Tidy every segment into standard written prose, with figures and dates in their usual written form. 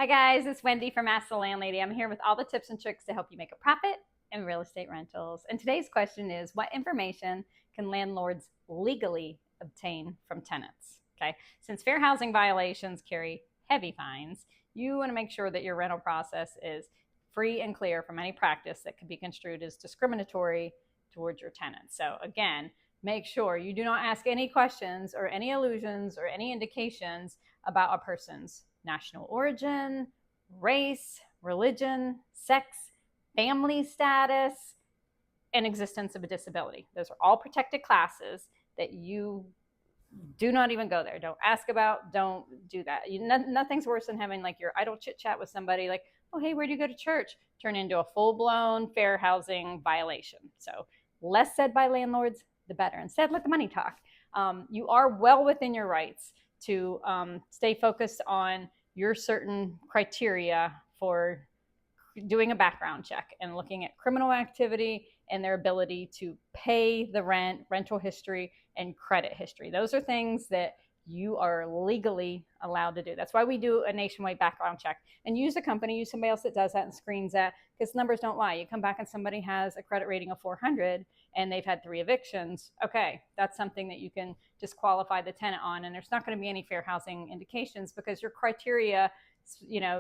Hi guys, it's Wendy from Ask the Landlady. I'm here with all the tips and tricks to help you make a profit in real estate rentals. And today's question is, what information can landlords legally obtain from tenants? Okay, since fair housing violations carry heavy fines, you want to make sure that your rental process is free and clear from any practice that could be construed as discriminatory towards your tenants. So again, make sure you do not ask any questions or any allusions or any indications about a person's national origin, race, religion, sex, family status, and existence of a disability. Those are all protected classes that you do not even go there. Don't ask about, don't do that. Nothing's worse than having like your idle chit chat with somebody like, oh, hey, where do you go to church? Turn into a full blown fair housing violation. So less said by landlords, the better. Instead, let the money talk. You are well within your rights to stay focused on your certain criteria for doing a background check and looking at criminal activity and their ability to pay the rent, rental history, and credit history. Those are things that you are legally allowed to do. That's why we do a nationwide background check and use a company, use somebody else that does that and screens that, because numbers don't lie. You come back and somebody has a credit rating of 400 and they've had 3 evictions. Okay, that's something that you can disqualify the tenant on, and there's not going to be any fair housing indications because your criteria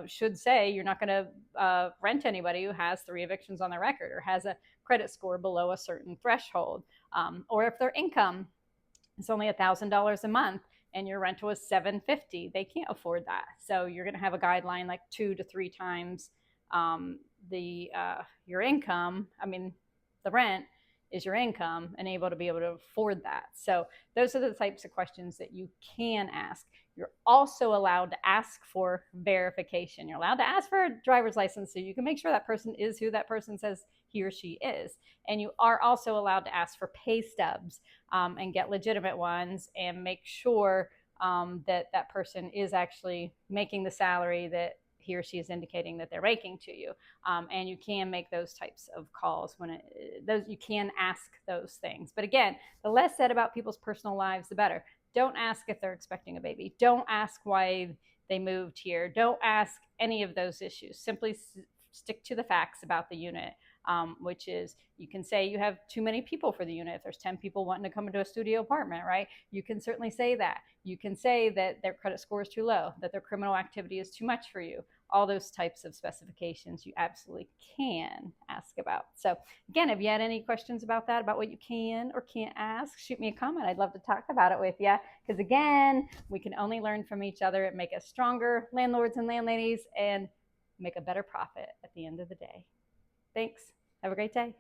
should say you're not going to rent anybody who has 3 evictions on their record or has a credit score below a certain threshold, or if their income is only $1,000 a month and your rental is $750, they can't afford that. So you're going to have a guideline like 2 to 3 times your income. I mean, the rent is your income and able to afford that. So those are the types of questions that you can ask. You're also allowed to ask for verification. You're allowed to ask for a driver's license so you can make sure that person is who that person says he or she is. And you are also allowed to ask for pay stubs and get legitimate ones and make sure that person is actually making the salary that he or she is indicating that they're making to you. And you can make those types of calls you can ask those things. But again, the less said about people's personal lives, the better. Don't ask if they're expecting a baby. Don't ask why they moved here. Don't ask any of those issues. Simply stick to the facts about the unit, which is you can say you have too many people for the unit. If there's 10 people wanting to come into a studio apartment, right? You can certainly say that. You can say that their credit score is too low, that their criminal activity is too much for you. All those types of specifications you absolutely can ask about. So again, if you had any questions about that, about what you can or can't ask, shoot me a comment. I'd love to talk about it with you, because again, we can only learn from each other and make us stronger landlords and landladies and make a better profit at the end of the day. Thanks. Have a great day.